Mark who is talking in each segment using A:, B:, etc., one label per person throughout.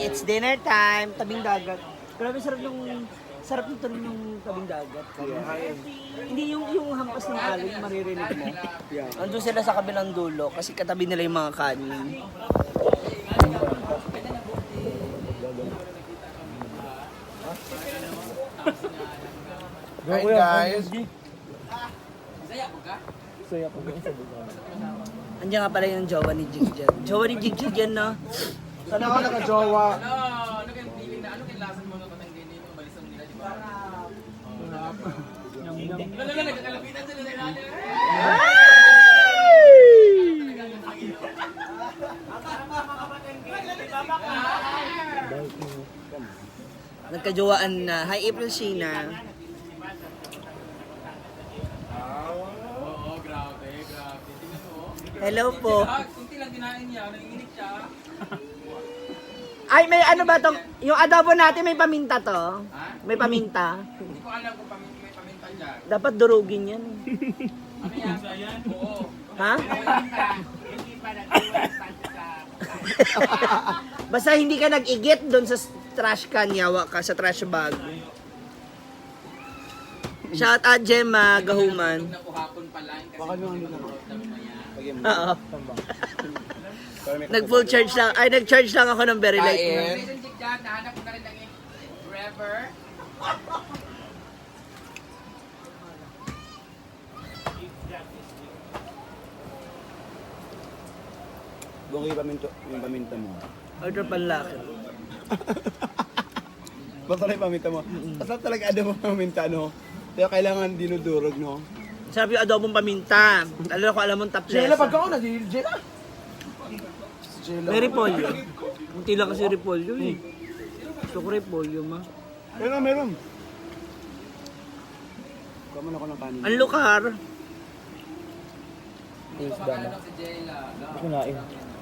A: It's dinner time. Tabing dagat. Grabe sarap nito yung tabing dagat. Hindi yung hampas ng alon yung maririnig mo. Andun sila sa kabilang dulo kasi katabi nila yung mga kanin.
B: Hi guys.
A: Andiyan nga pala yung jowa ni Jigjig. Jowa ni Jigjig yan, no?
B: Sana ako naka-jowa.
C: Ano kayong lasan mga katanggen dito? Balisang nila, di ba? Wala nagkakalapitan sila sa ilalim.
A: Nagkajowaan na. Hi, April Sheena.
C: Oo, grabe. Tingnan mo.
A: Hello po.
C: Kunti lang kinain niya, nanginginig siya.
A: Ay, may ano ba tong... Yung adobo natin may paminta to. May paminta.
C: Hindi ko alam kung may paminta dyan.
A: Dapat durugin yan.
C: Ano yan? Oo.
A: Ha? Basta hindi ka nag-igit doon sa trash can, yawa ka sa trash bag. Shout out Gemma Gahuman.
C: Na po hapon pa lang.
B: Baka nung ano na ako.
A: Oo. Nag-full charge lang. Ay, nag-charge lang ako ng very light.
C: Relationship dyan, nahanap ko na rin ng forever.
B: Bungi yung paminta mo.
A: Order panlaki.
B: Basta na yung paminta mo. Basta talaga ada mo paminta, no? Kaya kailangan dinudurog, no?
A: Sarap yung adobong paminta. Alam ko, alam mong taples.
B: Jela, pagka ako nag-Jela. Jela.
A: May repolyo. Munti lang kasi repolyo eh. Gusto ko repolyo, ma.
B: Meron. Kaman ako ng kanin.
A: Ang lukar.
C: Si Jayla.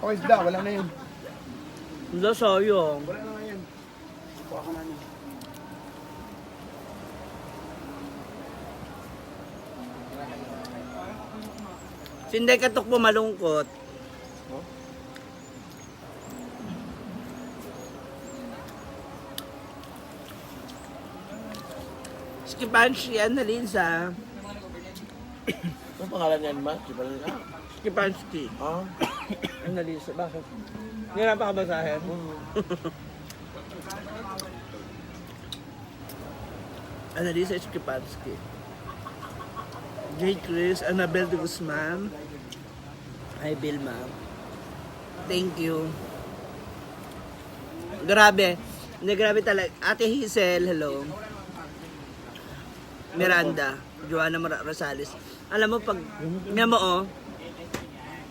B: Okay, isda. Wala na yun.
A: Wala, sayang.
B: Wala na nga yan. Kuha ka na yun.
A: Sinday katok po malungkot. Skipanski, Annalisa.
B: Ano pangalan niyan, ma?
A: Skipanski.
B: Ah?
A: Annalisa, bakit? Hindi na pa kabasahin. Annalisa Skipanski. J. Chris, Annabel de Guzman. Hi, Vilma. Thank you. Grabe. Hindi, grabe talaga. Ate Hazel, hello. Miranda, Joanna Rosales. Alam mo, pag, nga mo, oh,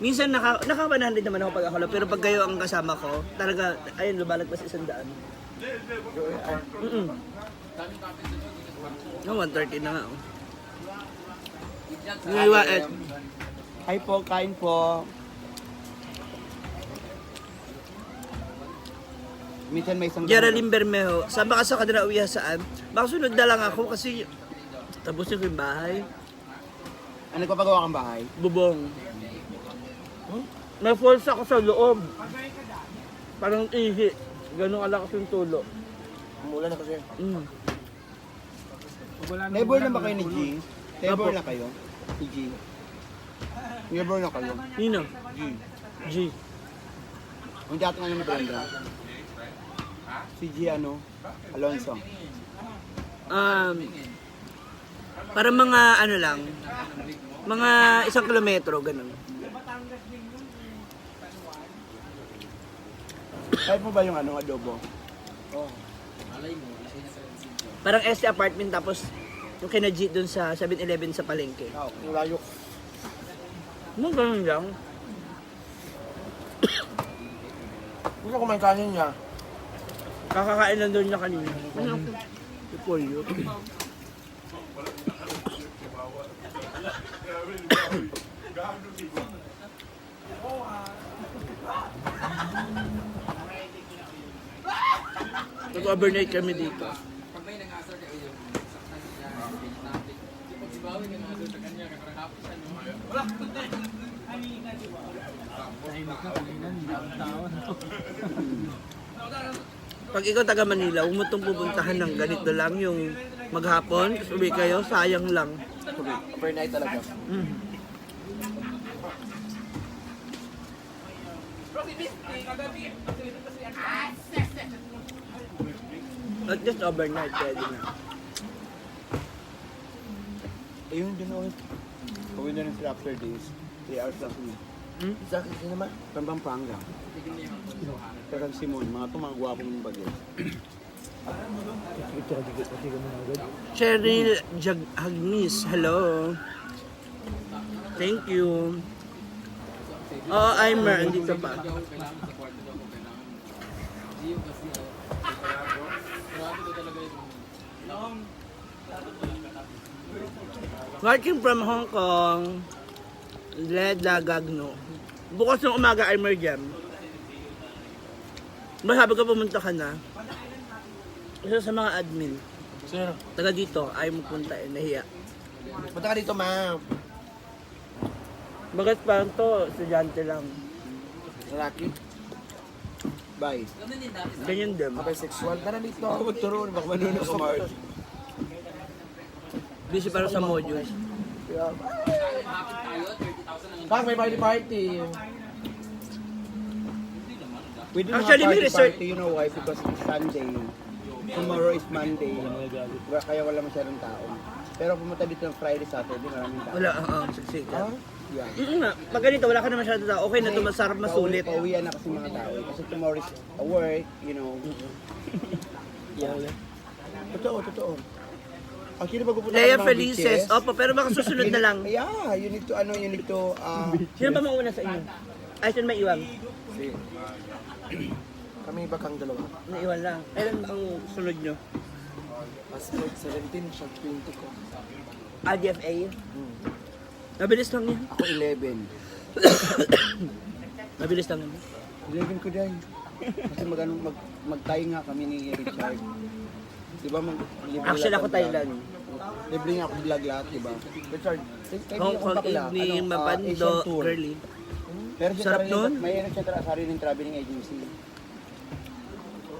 A: minsan naka-100 naman ako pag ako lang, pero pag kayo ang kasama ko, talaga, ayun, lumalagpas 100. No, 130 na nga, oh.
B: Hi po, kain po. Minsan may isang
A: Geraldine Bermejo, saan ba ka sa kanila uwi saan? Baka sunod na lang ako kasi tapusin ko yung bahay.
B: Ano nagpapagawa kang bahay?
A: Bubong. May falls ako sa loob. Parang ihi. Ganun alakas yung tulo.
B: Umulan na kasi.
A: Mm.
B: Neighbor na ba kayo ni G? Neighbor
A: Apo.
B: na kayo? Si G. Neighbor na kayo?
A: Nino?
B: G.
A: G.
B: Ang dati nga ni Brenda. Si G ano? Alonso.
A: Para mga ano lang, mga 1 kilometro, ganun.
B: Kahit mo ba yung ano, adobo?
A: Parang ST apartment tapos yung kina G dun sa 7-Eleven sa palengke.
B: Yung layok.
A: Ano ganun lang?
B: Gusto kumain kanin niya.
A: Kakakain lang doon niya kanina. Ano? Repolyo. Nag-overnight kami dito.
C: Pag may nang-asar kayo, saktan niya, natin. Pag si Bawi nang-asar sa kanya, kakarang hapos siya, no? Wala!
A: Pag ikaw taga Manila, huwag mo itong pupuntahan ng ganito lang yung maghapon, tapos uwi kayo, sayang lang.
B: Overnight talaga.
A: Not just overnight, pwede na.
B: Ayun din ako. Uwi na rin sila after days. 3 hours lang kami.
A: Sa akin naman.
B: From Pampanga. Pero si Simon, mga ito mga gwapo mong bagay.
A: Cheryl Hagmis, hello. Thank you. Oh, Aimer, andito pa. Working from Hong Kong, Leda Gagno. Bukas ng umaga, Aimer Jam. Masabi ko pumunta ka na. Isa sa mga admin.
B: Sino?
A: Taga dito, ayaw magpunta eh, nahiya.
B: Punta ka dito, ma'am.
A: Bagat parang to, estudyante lang.
B: Lalaki. Bye.
A: Ganyan din.
B: Kapag sexual, tara dito ako magturo. Baka manunos ko, Mark.
A: Busy para sa modules.
B: Pag may party. We do
A: Actually, may research.
B: party, you know why? Because it's Sunday. Tomorrow is Monday. Kaya wala masyadong tao. Pero pumunta dito ng Friday, Saturday, maraming tao.
A: Wala, siksika.
B: Yeah.
A: Nga, pag ganito, wala ka na masyado tao. Okay na ito, masarap, masulit.
B: Pauwian na kasi mga tao. Kasi tomorrow is work, you know. Yeah. Totoo. Actually, magpupunta
A: Lea
B: ka ng mga
A: Felices.
B: beaches.
A: Opo, pero baka susunod na lang.
B: Yeah, you need to,
A: Sino ba mauna sa inyo? Ay, sino may iwan?
B: kami bakang dalawa.
A: Naiwan lang. Kailan ang sunod nyo?
B: Passport 17, siya 20 ko.
A: ADFA? Mabilis lang yan.
B: Ako 11.
A: Mabilis lang yan.
B: 11 ko din. Kasi mag-tie nga kami ni Richard. Di ba?
A: Actually, ako Thailand.
B: Libre nga ako vlog lahat, di ba? Richard,
A: Hong Kong evening, mabando, girly.
B: Pero siya
A: Sarap nun?
B: may sariling traveling agency.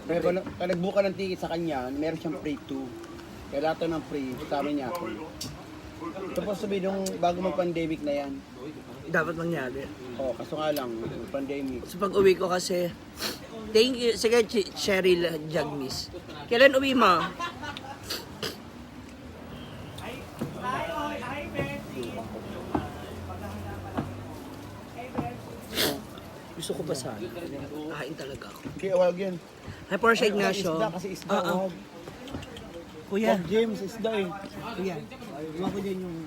B: Pero kung nagbuka ng ticket sa kanya, meron siyang free 2. Kaya lahat ng free, kasama niya ako. Tapos sabihin nung bago mag-pandemic na yan.
A: Dapat mangyari.
B: Kaso nga lang, pandemic.
A: So pag uwi ko kasi, thank you. Sige, Cheryl Jagmis. Kailan uwi mo? Gusto ko ba sana? Kain talaga ako.
B: Okay, wag yan.
A: Ay, Porsche Ignacio.
B: Isda kasi isda. Wag.
A: Kuya.
B: Wag, James, isda eh.
A: Kuya. Iwan ko dyan yung...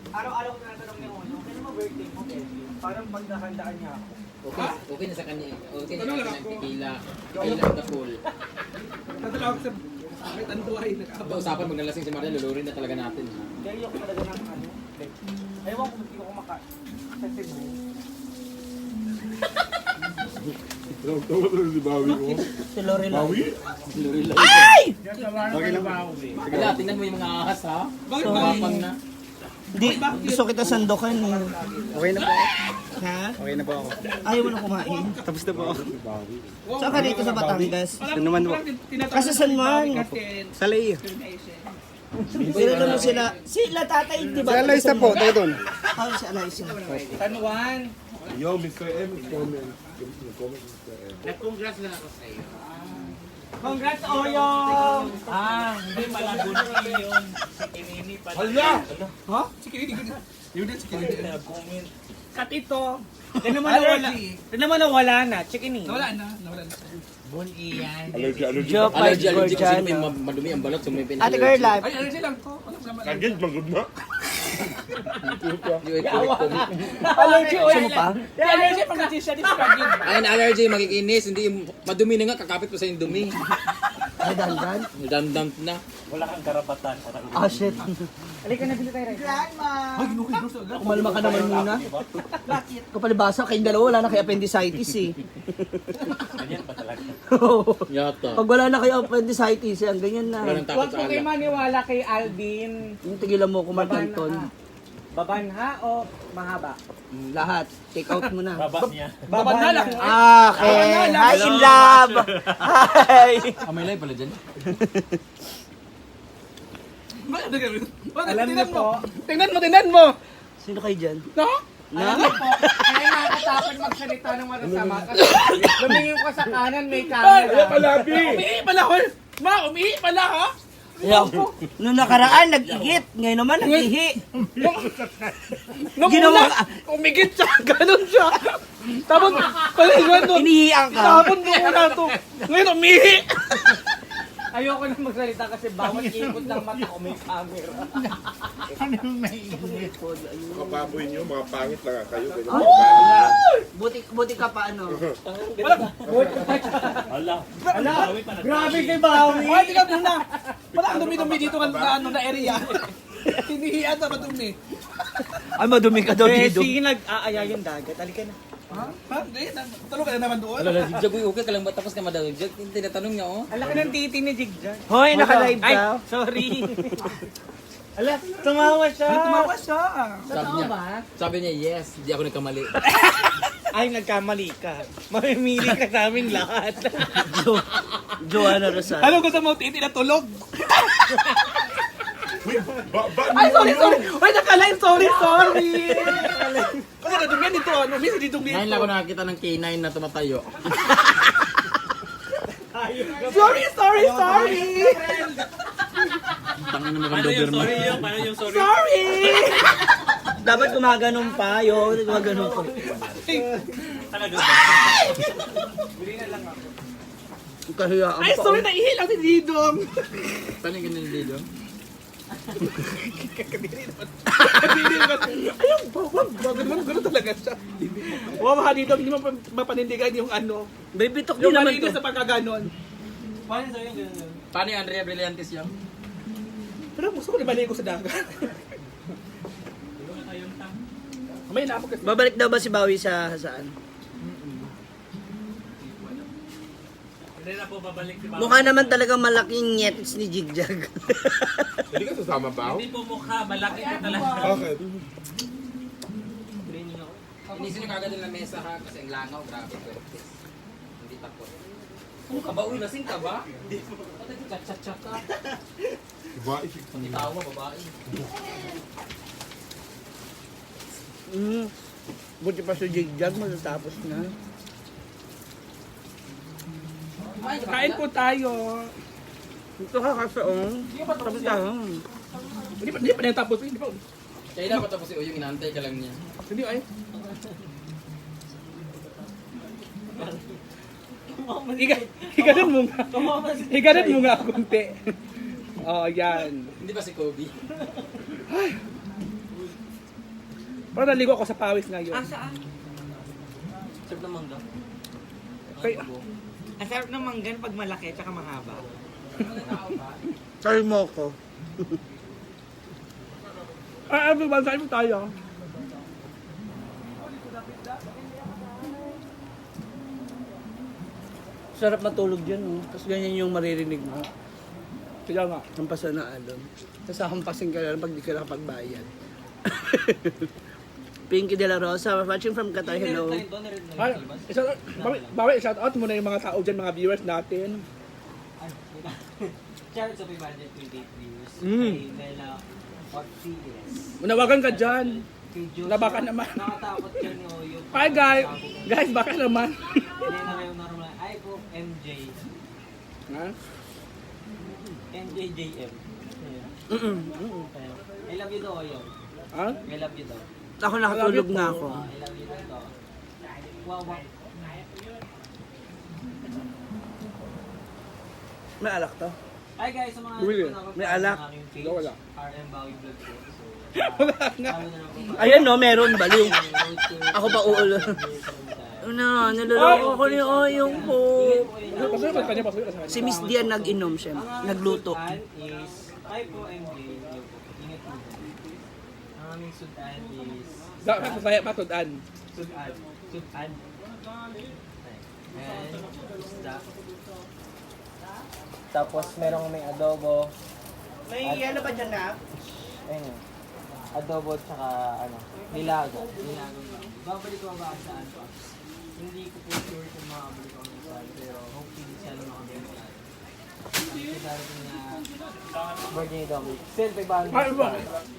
A: Araw-araw ko natanong niya uno, kailan mo birthday mo? Parang pagdahandaan niya ako.
C: Okay na sa kanya. Okay na sa kanya ng tequila. Tequila the pool.
D: Tatawag sa bakit ang buhay
C: Usapan magnalasing si Maria, lulurin na talaga natin.
A: Dahil ako talaga ng ano. Ayaw ko hindi ko kumakain. Sa Cebu. Si Lorelai.
C: Luril
A: Ay!
C: Wala, tingnan mo yung mga ahas ha.
D: Bakit
C: Mapang na.
A: Hindi, gusto kita sandokan eh.
B: Okay na po ako.
A: Ha?
B: Okay na po ako.
A: Ayaw mo na kumain.
B: Tapos na po ako.
A: Saan ka dito sa Batangas?
B: Ano naman po?
A: Kasi San Juan.
B: Sa Lay.
A: Sila mo sila. Sila tatay, di ba?
B: Sa Alaysa po, tayo doon.
A: Ah, si Alaysa.
D: San Juan.
E: Yo, Mr. M, comment.
C: Nag-congrats na ako sa iyo.
A: Congrats, Oyong!
D: Hindi pala bunti yun. Si Kinini pala.
E: Hala!
D: Ha? Si Kinini. Yun din si Kinini. Kat ito. Tignan mo na wala na. Chicken Nawala na.
E: Allergy.
A: Joke
C: Allergy,
A: vibes,
C: allergy kasi may
A: Gorgiano.
C: madumi ang balot, so may
A: Ate Girl Life.
D: Ay, allergy lang to. Walang sama.
E: Kagin, magod na.
A: Allergy, Gusto mo pa?
D: Allergy pag nati siya, di sa kagin.
C: Ay, allergy, makikinis, hindi yung madumi na nga, kakapit pa sa yung dumi.
A: Ay, dandan.
C: Damdam na.
E: Wala kang karapatan.
A: Ah, shit.
D: Halika na, bili tayo rice.
A: Kumalma ka naman muna. Kapalibasa, kayong dalawa wala na kayo appendicitis eh.
E: Ganyan pa talaga.
C: Yata.
A: Pag wala na kayo appendicitis, ang ganyan na.
C: Wala nang takot
D: Huwag
C: sa
D: po kayo
C: alak.
D: maniwala kay Alvin.
A: Yung tigilan mo kumatanton.
D: Babanha o mahaba?
A: Lahat. Take out mo na.
E: Baba niya.
D: Babanha lang.
A: Okay. Hi, in love. Hi.
C: Ah, may live pala dyan?
D: Alam niyo po. Tingnan mo.
A: Sino kayo dyan?
D: No?
A: Na?
D: Alam niyo po, kaya nakakatapos magsalita ng masasama. Kasi lumingin ko sa kanan, may camera. Umihi pala, hoy! Ma, umihi pala, ha?
A: Yeah. Noong nakaraan, nag-igit. Ngayon naman, nag-ihi.
D: Nung
A: Ginawa
D: una, umigit siya, ganun siya. Tapos, palingan doon.
A: Inihiang ka.
D: Tapon ko muna to. Ngayon, umihi. Ayoko na magsalita kasi bawat ikot ng mata ko may camera.
E: Kapaboy niyo, mga pangit lang kayo.
A: Buti ka pa ano.
E: Ala.
D: Grabe kay Bawi. Ay, tingnan muna. Wala ang dumi-dumi dito na area. Hinihiyan na madumi.
A: Ay, madumi ka daw dito.
D: Sige, nag-aaya yung dagat. Halika na. Ha? Hindi. Tulog ka na naman doon.
C: Wala, Jigjag, okay ka lang ba? Tapos ka madawag. Tinatanong niya, oh.
D: Alaki ng titi ni Jigjag.
A: Hoy, naka-live
D: Ay,
A: ka.
D: sorry. Ala, tumawa siya. Tumawa siya.
C: Sabi niya, yes, di ako nagkamali.
D: Ay, nagkamali ka. Mamimili ka sa amin lahat.
A: Joanna Rosal.
D: Ano gusto mo, titi na tulog? Ay, sorry. Uy, nakalain, sorry. Kasi nadumihan dito, minsan dito
C: Ngayon lang ako nakakita ng K9 na tumatayo.
D: Sorry.
C: Tangin na maganda Doberman.
E: Paano yung sorry?
D: Sorry!
A: Dapat gumaganon pa. Gumaganon pa.
E: Talaga ba?
A: Kahiyaan
D: Ay,
A: pa.
D: sorry, naihi lang si Didong.
C: Paano yung ganun dito?
D: Ayun, gano'n talaga siya. Wow, ha, Didong, hindi mo mapanindigan yung ano.
A: Baby talk din
D: Yung
A: naman
D: malinis
A: to.
D: sa pagkaganon.
C: Paano yung Andrea Brillantes yung?
D: Pero gusto ko ibalik ko sa dagat. May na ako kasi.
A: Babalik daw ba si Bawi sa saan?
E: Hindi na po babalik si Baba.
A: Mukha naman talagang malaking nyets ni Jigjag.
E: Hindi ka sasama ba? Hindi po mukha, malaki po talaga. Okay.
C: Inisin yung kagad ng mesa ha, kasi ang langaw, grabe ko. Hindi takot. Ano ka ba? Uy, lasing ka ba? Hindi po. Chat-chat ka.
E: Diba?
C: Hindi tawa, babae.
A: Buti pa si Jigjag, matatapos na.
D: Kain po tayo.
A: Ito ka kasi tapos na.
D: Hindi pa natapos. Hindi pa.
C: Kaya dapat tapos si Uyong, inaantay ka lang niya.
D: Hindi ay. Higanan mo nga. Higanan mo nga kunti. Oh, yan.
C: Hindi ba si Kobe?
D: Parang naligo ako sa pawis ngayon.
A: Saan?
C: Sarap ng mangga.
D: Kaya,
F: Ang sarap ng manggan pag malaki tsaka mahaba.
A: Sorry mo ko.
D: everyone, saan mo tayo?
A: Sarap matulog dyan, oh. Tapos ganyan yung maririnig mo.
D: Kaya nga.
A: Hampasan na alon. Tapos hampasin ka lang pag di ka nakapagbayad. Pinky De La Rosa, watching from Qatar, hello.
D: Ay, shout out muna yung mga tao dyan, mga viewers natin.
F: Shout out sa 528 views.
A: Mm.
F: Kay Bella Ortiz.
D: Manawagan ka dyan.
F: Kay Joshua.
D: Na baka naman.
F: Nakatakot ka ni Oyo.
D: Hi guys! Guys, baka naman.
F: Hindi na kayo normal. Ay po, MJ.
D: Ha?
F: MJJM. I love you daw, Oyo.
D: Ha?
F: I love you daw.
A: Ako nakatulog na ako.
F: I love you daw. Wow, wow.
A: May alak to?
F: Hi guys, sa mga
D: Bumili.
A: May alak.
F: ng aking page,
D: Wala.
F: RM Bawi Vlog po. So,
D: Wala nga.
F: follow na lang po.
A: Ayan no, meron baliw. Ako pa uulo. Ano, naloloko ko ni Oyong po.
D: Pasuyo ka kanya, pasuyo ka sa kanya.
A: Si Miss Dian nag-inom siya. Nagluto.
F: Sudan is, ay po MJ, ingat po. Ang aming sudan is,
D: Masaya matudan.
F: sudan. Sudan. And, isda. Tapos merong may adobo.
A: May ano ba dyan na?
F: Ayun. Adobo tsaka ano, nilago. Nilago. Babalik ko ba saan pa? Hindi ko po sure kung makabalik ako ng saan, pero hopefully siya lang makabalik tayo. Kasi darating na birthday ni Dominic. Still,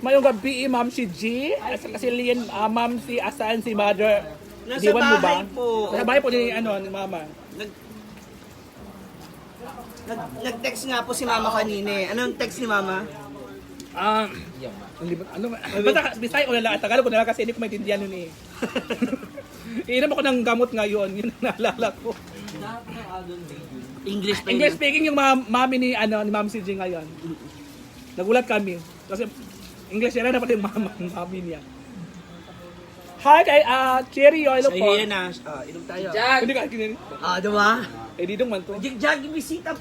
D: Mayong gabi, Ma'am si G. Kasi Lian, Ma'am si Asan, si Mother.
A: Nasa
D: Diwan mo ba?
A: bahay po.
D: Nasa bahay po ni, ni Mama.
A: Nag-text nga po si Mama kanina eh. Anong text ni Mama?
D: Basta Bisaya ko nala, Tagalog ko nala kasi hindi ko maintindihan yun eh. Iinom ako ng gamot ngayon, yun ang naalala ko.
A: English pa
D: English speaking yung mami ni Ma'am si G ngayon. Nagulat kami kasi English yan na pati yung mami niya. Hi kay Cherry, hello
A: So,
D: po.
A: yun na. Inom tayo.
D: Hindi ka kinin.
A: Diba?
D: Eh di dong man to.
A: Jigjag, bisita.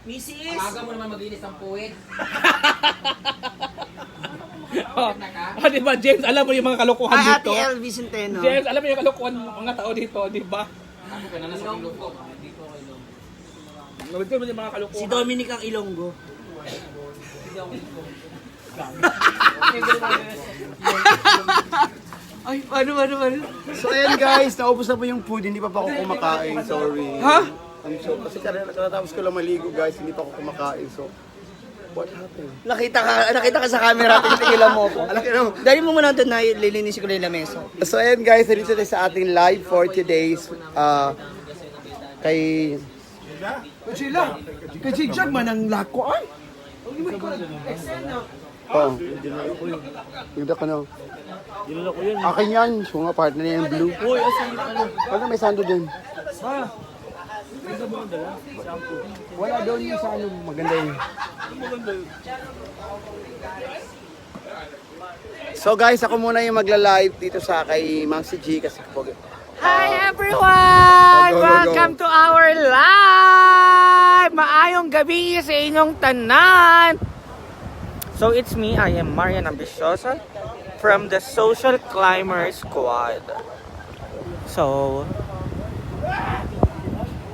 A: Mrs.
C: Aga mo naman maglinis ang puwet.
D: Di ba James, alam mo yung mga kalokohan
A: Ate
D: dito?
A: LV Centeno.
D: James, alam mo yung kalokohan ng mga tao dito, di ba?
C: Ako ka na nasa tulog ko.
D: Nalito mo yung mga kalokohan.
A: Si Dominic ang Ilonggo. Ay, paano?
B: So ayan guys, naubos na po yung food, hindi pa ako kumakain, sorry.
A: Ha?
B: Kasi katatapos ko lang maligo guys, hindi pa ako kumakain, so what happened?
A: Nakita ka sa camera, tinigilan mo ako.
B: Alaki na mo.
A: Dali mo muna doon na lilinisin ko lang yung lamesa.
B: So ayan guys, nandito tayo sa ating live for today's kay
D: Kay Jigjag man ang lako ay.
B: oh. Yung ka na. Akin yan, so nga partner niya yung blue. Uy, ano may sando din? Wala doon yung sa ano, maganda yun. So guys, ako muna yung magla-live dito sa kay Ma'am si G kasi kapag
D: Hi everyone!
B: Go, go, go.
D: Welcome to our live! Maayong gabi sa inyong tanan! So it's me, I am Marian Ambiciosa from the Social Climber Squad. So,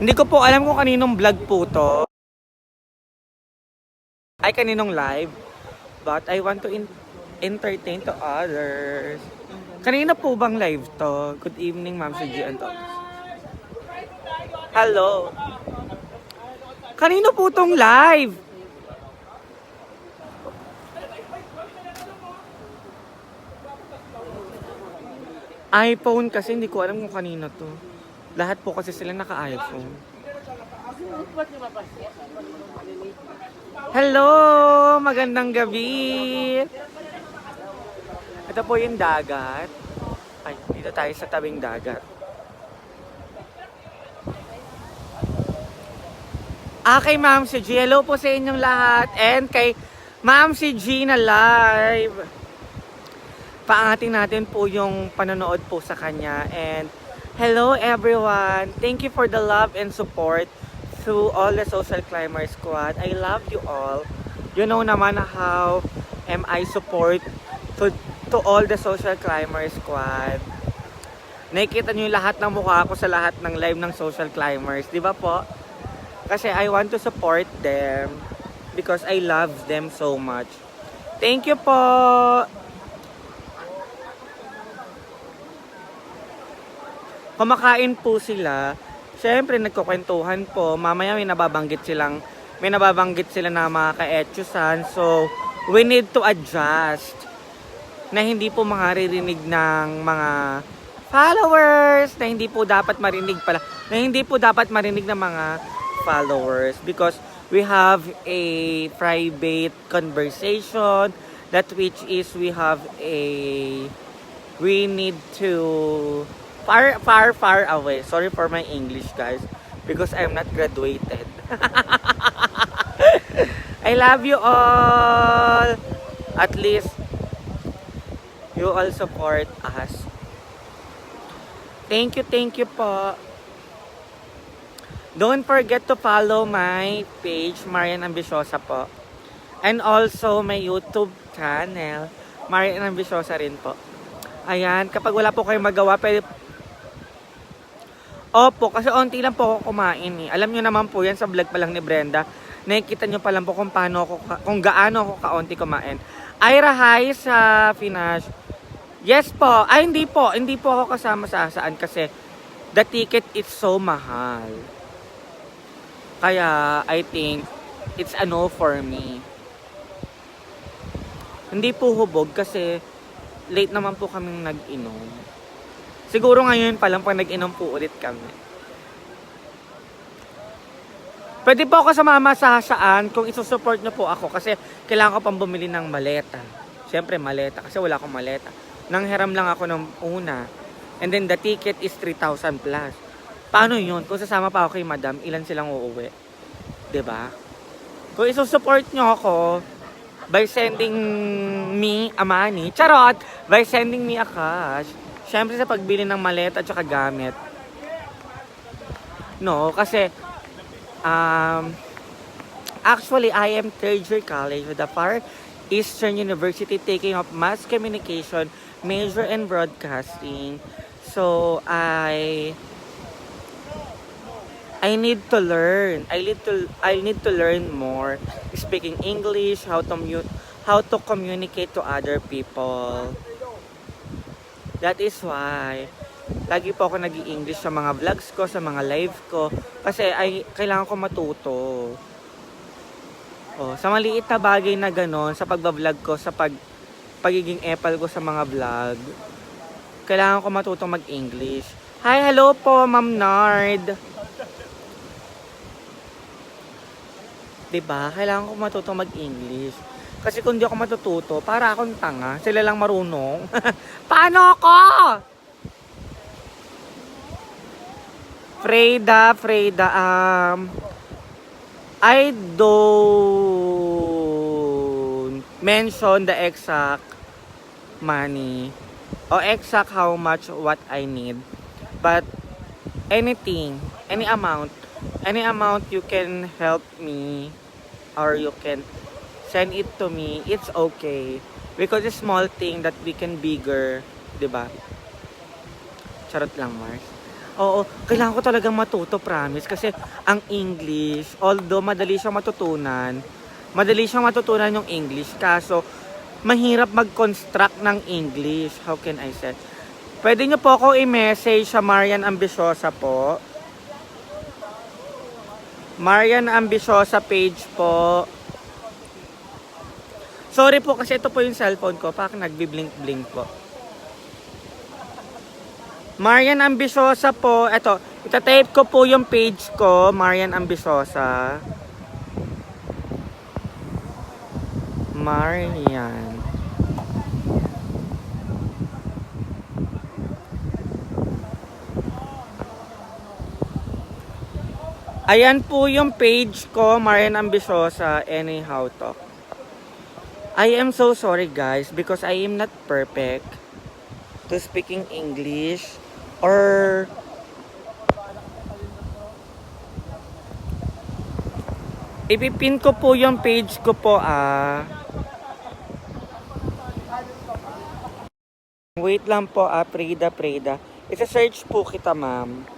D: hindi ko po alam kung kaninong vlog po to. Ay kaninong live. But I want to entertain to others. Kanina po bang live to? Good evening, Ma'am si G. Hello. Kanino po tong live? iPhone kasi hindi ko alam kung kanino to. Lahat po kasi sila naka-iPhone. Hello! Magandang gabi! Ito po yung dagat. Ay, dito tayo sa tabing dagat. Kay Ma'am si G. Hello po sa inyong lahat. And kay Ma'am si G na live. Paangatin natin po yung panonood po sa kanya. And hello everyone. Thank you for the love and support to all the Social Climber Squad. I love you all. You know naman how am I support to all the Social Climber Squad. Nakikita nyo yung lahat ng mukha ko sa lahat ng live ng Social Climbers. Di ba po? Kasi I want to support them because I love them so much. Thank you po! Kumakain po sila. Siyempre, nagkukwentuhan po. Mamaya may nababanggit sila na mga ka-etchusan. So, we need to adjust na hindi po maririnig ng mga followers, na hindi po dapat marinig ng mga followers because we have a private conversation that which is we need to far away. Sorry for my English, guys, because I'm not graduated. I love you all. At least you all support us. Thank you po. Don't forget to follow my page, Marian Ambisyosa po. And also my YouTube channel, Marian Ambisyosa rin po. Ayan, kapag wala po kayong magawa, pwede... Opo, kasi onti lang po ako kumain eh. Alam nyo naman po yan sa vlog pa lang ni Brenda. Nakikita nyo pa lang po kung kung gaano ako kaunti kumain. Ira, hi sa Finash. Yes po. Ay, hindi po ako kasama sa saan kasi the ticket is so mahal. Kaya, I think, it's a no for me. Hindi po hubog kasi late naman po kaming nag-inom. Siguro ngayon pa lang pag nag-inom po ulit kami. Pwede po ako sumama sa saan kung isusupport nyo po ako kasi kailangan ko pang bumili ng maleta. Siyempre maleta kasi wala akong maleta. Nanghiram lang ako ng una. And then the ticket is 3,000 plus. Paano yun? Kung sasama pa ako kay madam, ilan silang uuwi? 'Di ba? Kung isusupport nyo ako by sending me a money, charot, by sending me a cash, syempre sa pagbili ng maleta at saka gamit. No, kasi actually I am third year college with the Far Eastern University taking up mass communication, major in broadcasting. So I need to learn. I need to learn more speaking English, how to communicate to other people. That is why lagi po ako nag-i-English sa mga vlogs ko, sa mga live ko kasi kailangan ko matuto. Oh, sa maliit na bagay na ganon, sa pagba-vlog ko, sa pagiging epal ko sa mga vlog, kailangan ko matutong mag-English. Hi, hello po, Ma'am Nard. Diba? Kailangan ko matutong mag-English. Kasi kung di ako matututo, para akong tanga. Sila lang marunong. Paano ako? Freda, I don't mention the exact money or exact how much what I need. But anything, any amount you can help me or you can send it to me, it's okay. Because it's small thing that we can bigger, diba? Charot lang, Mars. Oo, kailangan ko talagang matuto, promise. Kasi ang English, although madali siyang matutunan yung English. Kaso, mahirap mag-construct ng English. How can I say? Pwede nyo po ako i-message sa Marian Ambisyosa po. Marian Ambisyosa page po. Sorry po kasi ito po yung cellphone ko. Pak nagbi-blink-blink po. Marian Ambisyosa po. Ito, itatype ko po yung page ko. Marian Ambisyosa. Marian. Ayan po yung page ko, Marian Ambisyosa, anyhow talk. I am so sorry guys because I am not perfect to speaking English or ipipin ko po yung page ko po Wait lang po Preda. Isa-search po kita ma'am.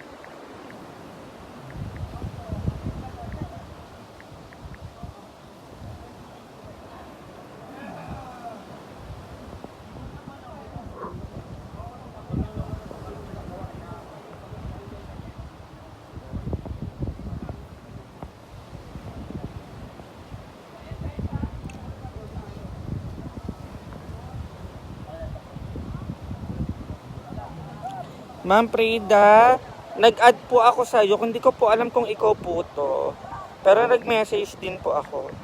D: Ma'am Preda, nag-add po ako sa iyo. Hindi ko po alam kung ikaw po to. Pero nag-message din po ako.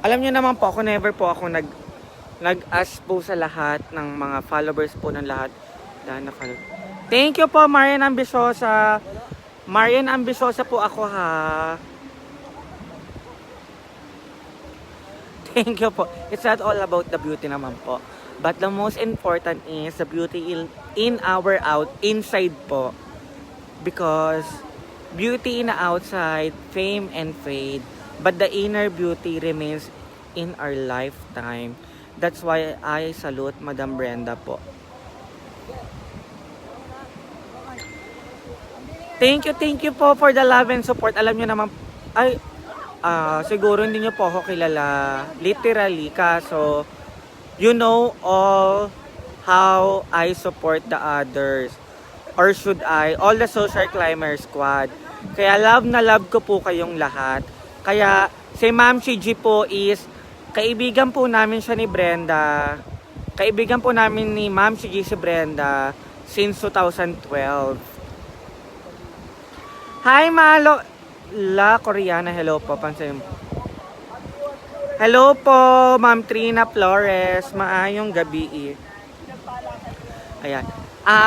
D: Alam niyo naman po ako, never po ako nag-ask po sa lahat ng mga followers po ng lahat Dana Falot. Thank you po, Marian Ambisyosa. Marian Ambisyosa po ako, ha. Thank you po. It's not all about the beauty naman po. But the most important is the beauty in our inside po. Because beauty in the outside, fame and fade. But the inner beauty remains in our lifetime. That's why I salute Madam Brenda po. Thank you po for the love and support. Alam nyo naman, siguro hindi nyo po ako kilala literally, kaso you know all how I support the others. Or should I? All the Social Climber Squad. Kaya love na love ko po kayong lahat. Kaya si Ma'am Shiji po is kaibigan po namin siya ni Brenda. Kaibigan po namin ni Ma'am Shiji si Brenda since 2012. Hi, Malo! La Koreana, hello po. Pansin mo. Hello po, Ma'am Trina Flores. Maayong gabi. Ayan.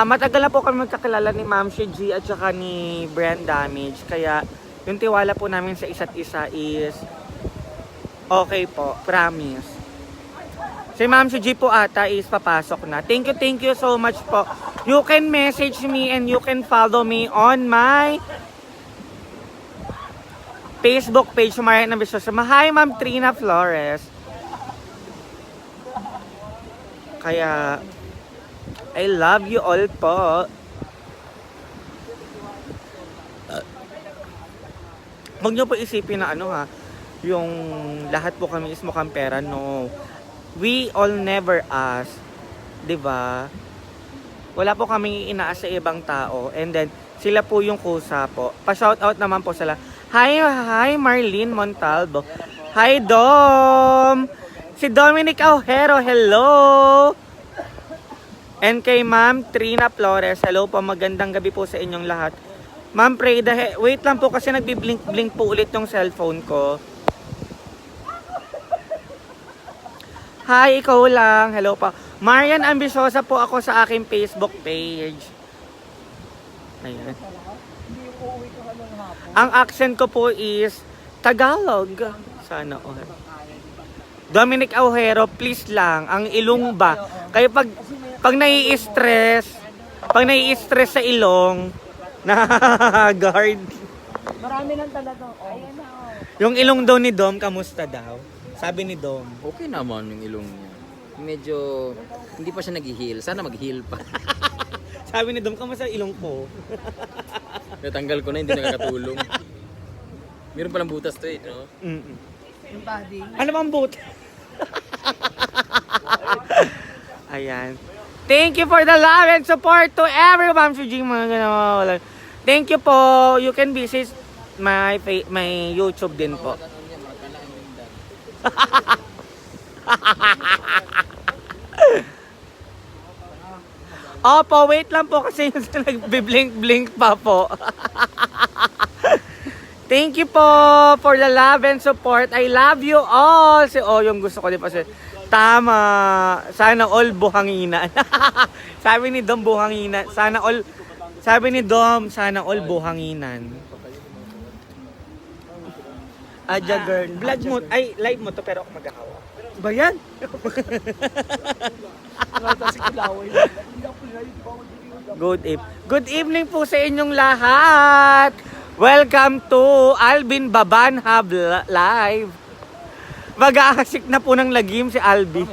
D: Matagal na po kami magkakilala ni Ma'am Shiji at saka ni Brand Damage. Kaya yung tiwala po namin sa isa't isa is okay po. Promise. Si Ma'am Shiji po ata is papasok na. Thank you so much po. You can message me and you can follow me on my Facebook page, Marian Ambisyosa. Hi, Ma'am Trina Flores. Kaya, I love you all po. Huwag niyo po isipin na yung lahat po kami is mukhang pera. No. We all never ask. Diba? Wala po kami inaas sa ibang tao. And then, sila po yung kusa po. Pa-shoutout naman po sila. Hi Marlene Montalvo. Hi Dom. Si Dominic Aujero, hello. And kay Ma'am Trina Flores, hello po, magandang gabi po sa inyong lahat. Ma'am Preda, wait lang po kasi nagbi-blink po ulit yung cellphone ko. Hi, ikaw lang. Hello pa. Marian Ambisyosa po ako sa aking Facebook page. Ayan. Ang accent ko po is Tagalog. Sana all. Dominic Aujero, please lang. Ang ilong ba? Kaya pag nai-stress sa ilong, na guard.
A: Marami nang talagang, ayan na.
D: Yung ilong daw ni Dom, kamusta daw? Sabi ni Dom.
C: Okay naman yung ilong niya. Medyo, hindi pa siya nag-heal. Sana mag-heal pa.
D: Sabi ni Dom, kamusta ilong ko?
C: Natanggal ko na, hindi nakakatulong. Meron palang butas to eh, no?
A: Yung body.
D: Ano bang boot? Ayan. Thank you for the love and support to everyone. Thank you po. You can visit my YouTube din po. Opo, wait lang po kasi yung nagbi-blink-blink pa po. Thank you po for the love and support. I love you all. Yung gusto ko din pa siya. Tama. Sana all buhanginan. Sabi ni Dom buhanginan. Sabi ni Dom, sana all buhanginan. Adja girl. Vlog mo, live mo to pero ako magkakawa. Ba yan? Good evening po sa inyong lahat. Welcome to Alvin Babanhab Live. Mag-aasik na po ng lagim si Alvin.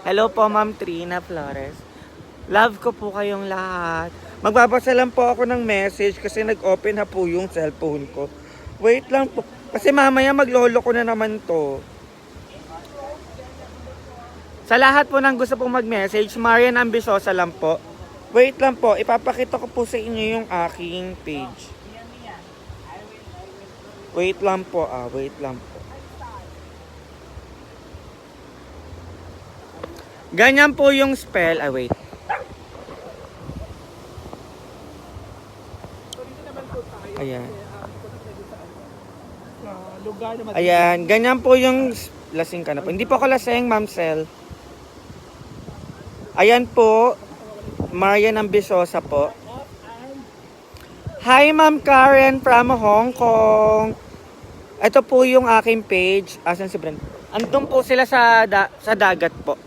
D: Hello po, Ma'am Trina Flores. Love ko po kayong lahat. Magbabasa lang po ako ng message kasi nag-open na po yung cellphone ko. Wait lang po. Kasi mamaya maglolo ko na naman to. Sa lahat po ng gusto pong mag-message, Marian Ambisyosa lang po. Wait lang po, ipapakita ko po sa inyo yung aking page. Wait lang po, wait lang po. Ganyan po yung spell, wait. Ayan. Ayan, ganyan po yung lasing ka na po. Hindi po ako lasing, Ma'am Sel. Ayan po, Marian Ambisyosa po. Hi Ma'am Karen from Hong Kong. Ito po yung aking page. Asan si Brenda? Andun po sila sa dagat po.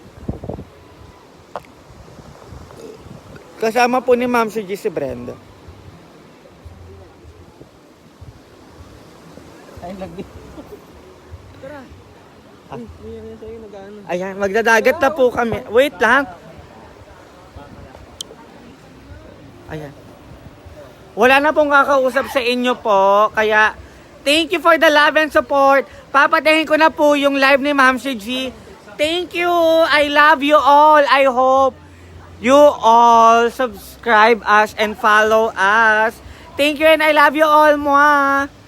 D: Kasama po ni Ma'am si Brenda.
F: Ay, lagi.
D: Ayan, magdadagat na po kami. Wait lang. Ayan. Wala na pong kakausap sa inyo po. Kaya, thank you for the love and support. Papatayin ko na po yung live ni Ma'am si G. Thank you. I love you all. I hope you all subscribe us and follow us. Thank you and I love you all. Mwah.